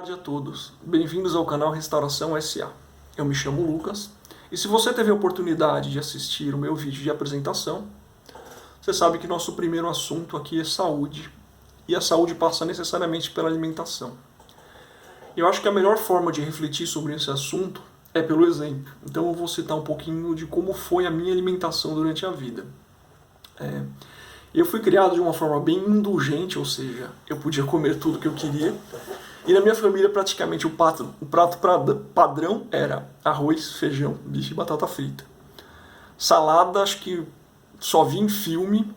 Boa tarde a todos, bem-vindos ao canal Restauração SA. Eu me chamo Lucas e se você teve a oportunidade de assistir o meu vídeo de apresentação, você sabe que nosso primeiro assunto aqui é saúde e a saúde passa necessariamente pela alimentação. Eu acho que a melhor forma de refletir sobre esse assunto é pelo exemplo, então eu vou citar um pouquinho de como foi a minha alimentação durante a vida. Eu fui criado de uma forma bem indulgente, ou seja, eu podia comer tudo que eu queria. E na minha família, praticamente, o prato padrão era arroz, feijão, bife e batata frita. Salada, acho que só vi em filme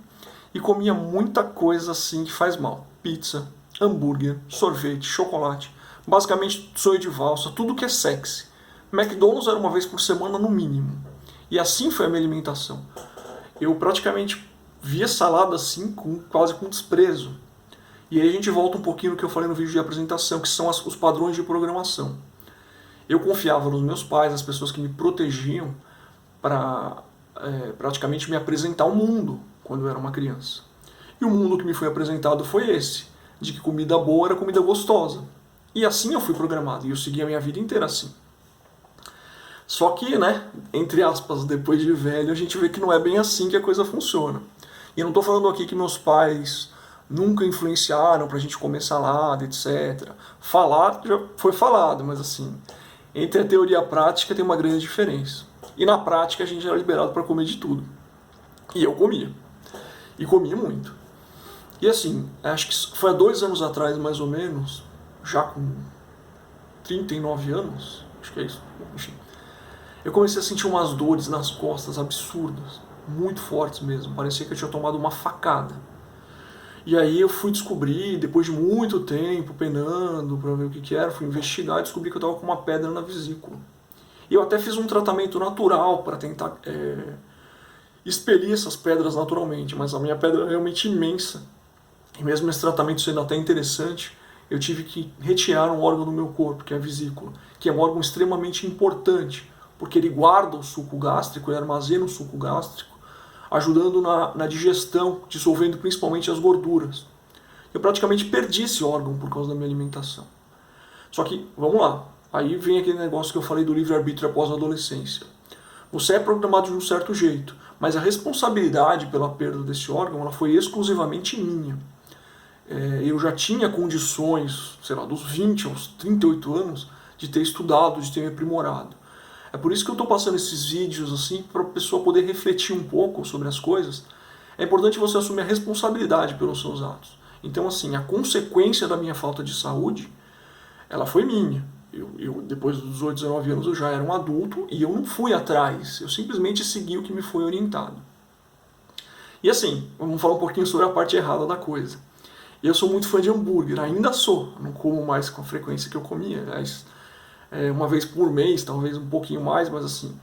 e comia muita coisa assim que faz mal. Pizza, hambúrguer, sorvete, chocolate, basicamente sonho de valsa, tudo que é sexy. McDonald's era uma vez por semana no mínimo. E assim foi a minha alimentação. Eu praticamente via salada assim, quase com desprezo. E aí a gente volta um pouquinho no que eu falei no vídeo de apresentação, que são os padrões de programação. Eu confiava nos meus pais, nas pessoas que me protegiam, para praticamente me apresentar o mundo quando eu era uma criança. E o mundo que me foi apresentado foi esse, de que comida boa era comida gostosa. E assim eu fui programado, e eu segui a minha vida inteira assim. Só que, entre aspas, depois de velho, a gente vê que não é bem assim que a coisa funciona. E eu não estou falando aqui que meus pais nunca influenciaram pra gente comer salada, etc. Falar já foi falado, mas assim, entre a teoria e a prática tem uma grande diferença. E na prática a gente era liberado para comer de tudo. E eu comia. E comia muito. E assim, acho que foi há 2 anos atrás, mais ou menos, já com 39 anos, acho que é isso, enfim, eu comecei a sentir umas dores nas costas absurdas, muito fortes mesmo, parecia que eu tinha tomado uma facada. E aí eu fui descobrir, depois de muito tempo penando para ver o que era, fui investigar e descobri que eu estava com uma pedra na vesícula. E eu até fiz um tratamento natural para tentar expelir essas pedras naturalmente, mas a minha pedra é realmente imensa. E mesmo esse tratamento sendo até interessante, eu tive que retirar um órgão do meu corpo, que é a vesícula, que é um órgão extremamente importante, porque ele guarda o suco gástrico, ele armazena o suco gástrico, ajudando na digestão, dissolvendo principalmente as gorduras. Eu praticamente perdi esse órgão por causa da minha alimentação. Só que, vamos lá, aí vem aquele negócio que eu falei do livre-arbítrio após a adolescência. Você é programado de um certo jeito, mas a responsabilidade pela perda desse órgão ela foi exclusivamente minha. Eu já tinha condições, sei lá, dos 20 aos 38 anos, de ter estudado, de ter me aprimorado. É por isso que eu estou passando esses vídeos assim, para a pessoa poder refletir um pouco sobre as coisas. É importante você assumir a responsabilidade pelos seus atos. Então, assim, a consequência da minha falta de saúde, ela foi minha. Depois dos 18, 19 anos, eu já era um adulto e eu não fui atrás. Eu simplesmente segui o que me foi orientado. E assim, vamos falar um pouquinho sobre a parte errada da coisa. Eu sou muito fã de hambúrguer, ainda sou. Não como mais com a frequência que eu comia, aliás, uma vez por mês, talvez um pouquinho mais, mas assim,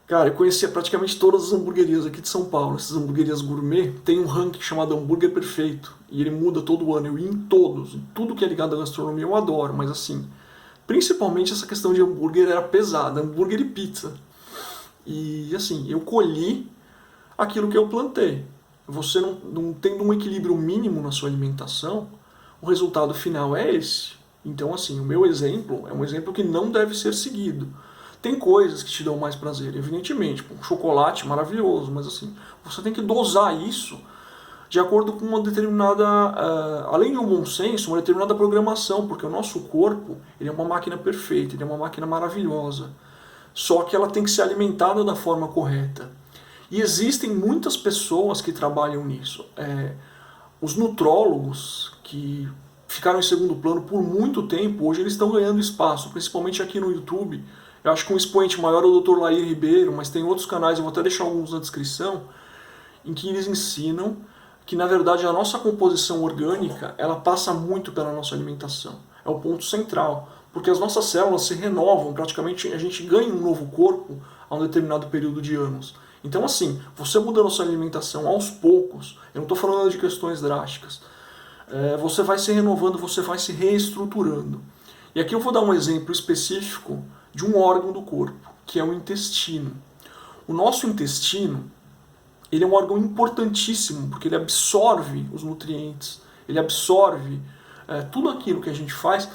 cara, eu conhecia praticamente todas as hamburguerias aqui de São Paulo, essas hamburguerias gourmet, tem um ranking chamado Hambúrguer Perfeito, e ele muda todo ano, eu ia em todos, em tudo que é ligado à gastronomia eu adoro, mas assim, principalmente essa questão de hambúrguer era pesada, hambúrguer e pizza, e assim, eu colhi aquilo que eu plantei. Você não tendo um equilíbrio mínimo na sua alimentação, o resultado final é esse. Então, assim, o meu exemplo é um exemplo que não deve ser seguido. Tem coisas que te dão mais prazer, evidentemente, um chocolate maravilhoso, mas assim, você tem que dosar isso de acordo com uma determinada, além de um bom senso, uma determinada programação, porque o nosso corpo, ele é uma máquina perfeita, ele é uma máquina maravilhosa, só que ela tem que ser alimentada da forma correta. E existem muitas pessoas que trabalham nisso. Os nutrólogos, que ficaram em segundo plano por muito tempo, hoje eles estão ganhando espaço, principalmente aqui no YouTube. Eu acho que um expoente maior é o Dr. Lair Ribeiro, mas tem outros canais, eu vou até deixar alguns na descrição, em que eles ensinam que, na verdade, a nossa composição orgânica, ela passa muito pela nossa alimentação. É o ponto central, porque as nossas células se renovam, praticamente a gente ganha um novo corpo a um determinado período de anos. Então, assim, você mudando a sua alimentação aos poucos, eu não estou falando de questões drásticas, você vai se renovando, você vai se reestruturando. E aqui eu vou dar um exemplo específico de um órgão do corpo, que é o intestino. O nosso intestino, ele é um órgão importantíssimo, porque ele absorve os nutrientes, ele absorve tudo aquilo que a gente faz,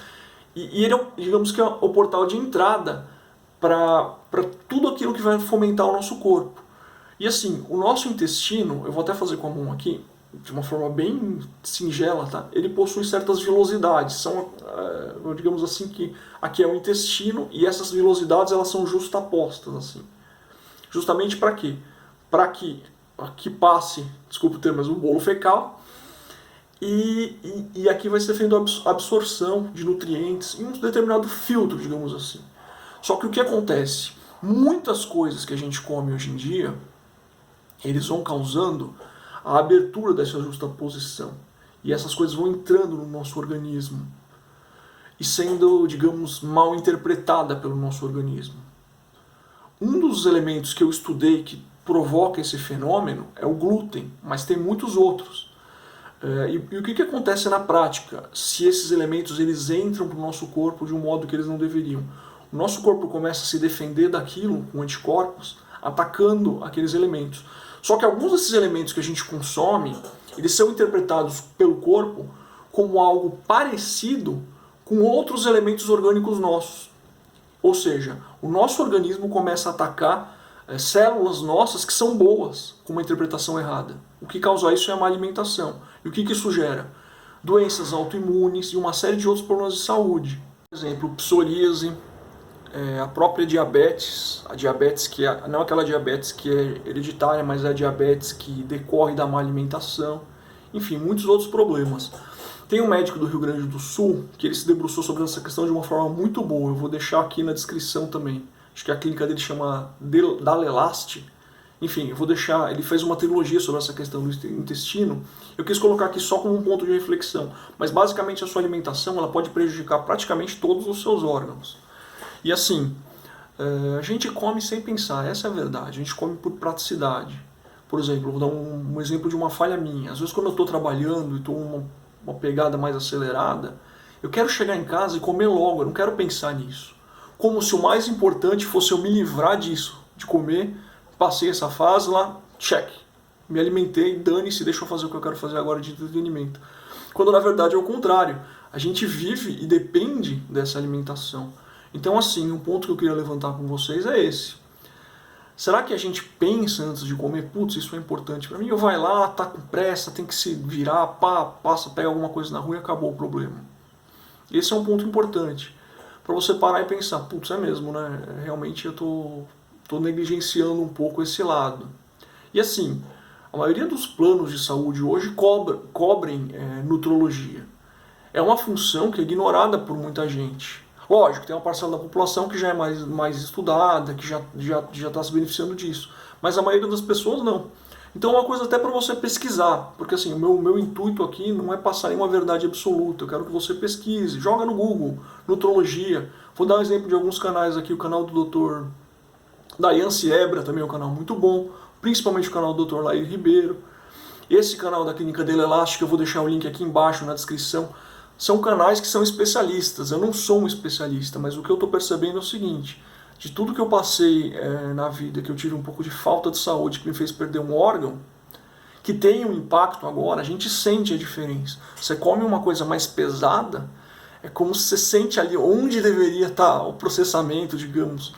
E ele é, digamos que é o portal de entrada para tudo aquilo que vai fomentar o nosso corpo. E assim, o nosso intestino, eu vou até fazer com a mão aqui, de uma forma bem singela, tá? Ele possui certas vilosidades. São, digamos assim, que aqui é o intestino e essas vilosidades elas são justapostas, assim. Justamente para quê? Para que aqui passe, desculpa o termo, mas o bolo fecal e aqui vai ser feita a absorção de nutrientes em um determinado filtro, digamos assim. Só que o que acontece? Muitas coisas que a gente come hoje em dia, eles vão causando a abertura dessa justaposição. E essas coisas vão entrando no nosso organismo e sendo, digamos, mal interpretada pelo nosso organismo. Um dos elementos que eu estudei que provoca esse fenômeno é o glúten, mas tem muitos outros. E o que acontece na prática se esses elementos eles entram para o nosso corpo de um modo que eles não deveriam? O nosso corpo começa a se defender daquilo com anticorpos, atacando aqueles elementos. Só que alguns desses elementos que a gente consome, eles são interpretados pelo corpo como algo parecido com outros elementos orgânicos nossos. Ou seja, o nosso organismo começa a atacar células nossas que são boas, com uma interpretação errada. O que causa isso é a má alimentação. E o que isso gera? Doenças autoimunes e uma série de outros problemas de saúde. Por exemplo, psoríase, a própria diabetes, a diabetes que não aquela diabetes que é hereditária, mas é a diabetes que decorre da má alimentação, enfim, muitos outros problemas. Tem um médico do Rio Grande do Sul que ele se debruçou sobre essa questão de uma forma muito boa, eu vou deixar aqui na descrição também. Acho que a clínica dele chama Dalelast. Enfim, eu vou deixar, ele fez uma trilogia sobre essa questão do intestino. Eu quis colocar aqui só como um ponto de reflexão, mas basicamente a sua alimentação ela pode prejudicar praticamente todos os seus órgãos. E assim, a gente come sem pensar, essa é a verdade, a gente come por praticidade. Por exemplo, vou dar um exemplo de uma falha minha. Às vezes quando eu estou trabalhando e estou uma pegada mais acelerada, eu quero chegar em casa e comer logo, eu não quero pensar nisso. Como se o mais importante fosse eu me livrar disso, de comer, passei essa fase lá, check. Me alimentei, dane-se, deixa eu fazer o que eu quero fazer agora de entretenimento. Quando na verdade é o contrário, a gente vive e depende dessa alimentação. Então assim, um ponto que eu queria levantar com vocês é esse. Será que a gente pensa antes de comer, putz, isso é importante para mim? Eu vai lá, tá com pressa, tem que se virar, passa, pega alguma coisa na rua e acabou o problema. Esse é um ponto importante. Para você parar e pensar, putz, é mesmo, né? Realmente eu tô negligenciando um pouco esse lado. E assim, a maioria dos planos de saúde hoje cobrem nutrologia. É uma função que é ignorada por muita gente. Lógico, tem uma parcela da população que já é mais estudada, que já está se beneficiando disso. Mas a maioria das pessoas não. Então é uma coisa até para você pesquisar, porque assim, o meu intuito aqui não é passar nenhuma verdade absoluta, eu quero que você pesquise, joga no Google, nutrologia. Vou dar um exemplo de alguns canais aqui, o canal do Dr. Dayan Siebra também é um canal muito bom, principalmente o canal do Dr. Lair Ribeiro. Esse canal da Clínica Dele Elástica, eu vou deixar o link aqui embaixo na descrição. São canais que são especialistas, eu não sou um especialista, mas o que eu estou percebendo é o seguinte, de tudo que eu passei na vida, que eu tive um pouco de falta de saúde, que me fez perder um órgão, que tem um impacto agora, a gente sente a diferença. Você come uma coisa mais pesada, é como se você sente ali onde deveria estar o processamento, digamos.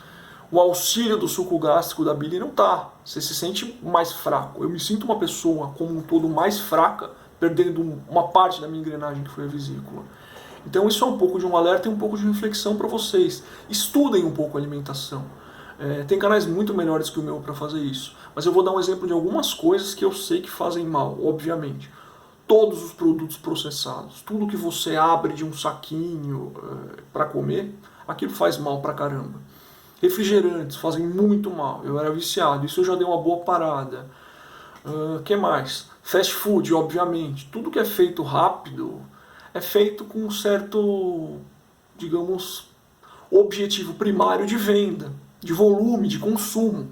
O auxílio do suco gástrico da bile não está, você se sente mais fraco. Eu me sinto uma pessoa como um todo mais fraca, perdendo uma parte da minha engrenagem que foi a vesícula. Então isso é um pouco de um alerta e um pouco de reflexão para vocês. Estudem um pouco a alimentação. Tem canais muito melhores que o meu para fazer isso. Mas eu vou dar um exemplo de algumas coisas que eu sei que fazem mal, obviamente. Todos os produtos processados, tudo que você abre de um saquinho para comer, aquilo faz mal pra caramba. Refrigerantes fazem muito mal. Eu era viciado, isso eu já dei uma boa parada. Que mais? Fast food, obviamente. Tudo que é feito rápido é feito com um certo, digamos, objetivo primário de venda, de volume, de consumo.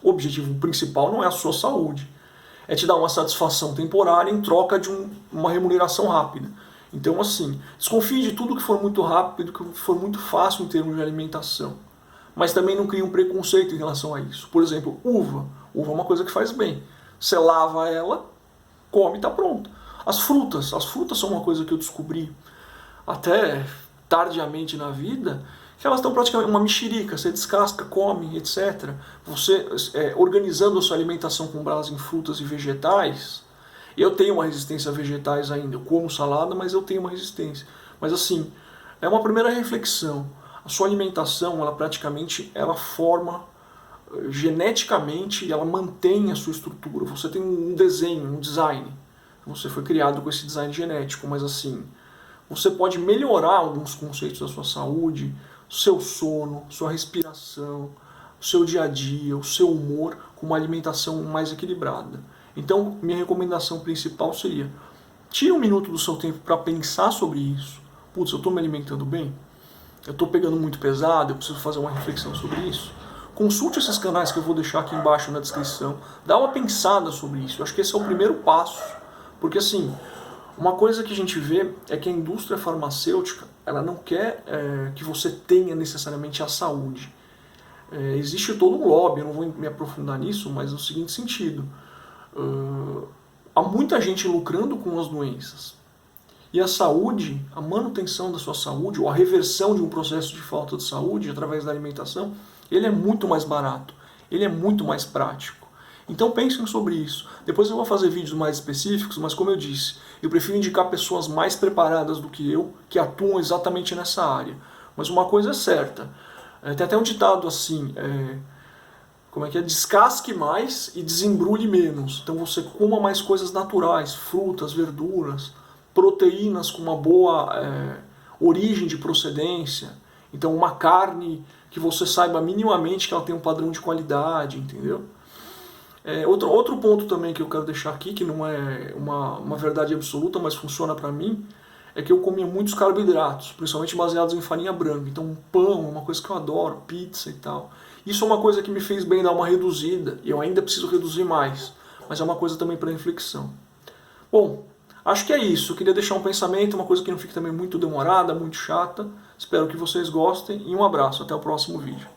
O objetivo principal não é a sua saúde. É te dar uma satisfação temporária em troca de uma remuneração rápida. Então, assim, desconfie de tudo que for muito rápido, que for muito fácil em termos de alimentação. Mas também não crie um preconceito em relação a isso. Por exemplo, uva. Uva é uma coisa que faz bem. Você lava ela, come e está pronto. As frutas são uma coisa que eu descobri até tardiamente na vida, que elas estão praticamente uma mexerica, você descasca, come, etc. Você organizando a sua alimentação com base em frutas e vegetais. Eu tenho uma resistência a vegetais ainda, eu como salada, mas eu tenho uma resistência. Mas assim, é uma primeira reflexão. A sua alimentação, ela praticamente, ela forma geneticamente, ela mantém a sua estrutura. Você tem um desenho, um design. Você foi criado com esse design genético, mas assim, você pode melhorar alguns conceitos da sua saúde, seu sono, sua respiração, o seu dia a dia, o seu humor, com uma alimentação mais equilibrada. Então, minha recomendação principal seria: tire um minuto do seu tempo para pensar sobre isso. Putz, eu estou me alimentando bem? Eu estou pegando muito pesado? Eu preciso fazer uma reflexão sobre isso? Consulte esses canais que eu vou deixar aqui embaixo na descrição. Dá uma pensada sobre isso. Eu acho que esse é o primeiro passo. Porque assim, uma coisa que a gente vê é que a indústria farmacêutica, ela não quer que você tenha necessariamente a saúde. Existe todo um lobby, eu não vou me aprofundar nisso, mas no seguinte sentido. Há muita gente lucrando com as doenças. E a saúde, a manutenção da sua saúde, ou a reversão de um processo de falta de saúde através da alimentação, ele é muito mais barato, ele é muito mais prático. Então pensem sobre isso. Depois eu vou fazer vídeos mais específicos, mas como eu disse, eu prefiro indicar pessoas mais preparadas do que eu, que atuam exatamente nessa área. Mas uma coisa é certa, tem até um ditado assim, descasque mais e desembrulhe menos. Então você coma mais coisas naturais, frutas, verduras, proteínas com uma boa origem de procedência. Então uma carne que você saiba minimamente que ela tem um padrão de qualidade, entendeu? Outro ponto também que eu quero deixar aqui, que não é uma verdade absoluta, mas funciona para mim, é que eu comia muitos carboidratos, principalmente baseados em farinha branca. Então pão é uma coisa que eu adoro, pizza e tal. Isso é uma coisa que me fez bem dar uma reduzida, e eu ainda preciso reduzir mais, mas é uma coisa também para reflexão. Bom, acho que é isso. Eu queria deixar um pensamento, uma coisa que não fique também muito demorada, muito chata. Espero que vocês gostem e um abraço. Até o próximo vídeo.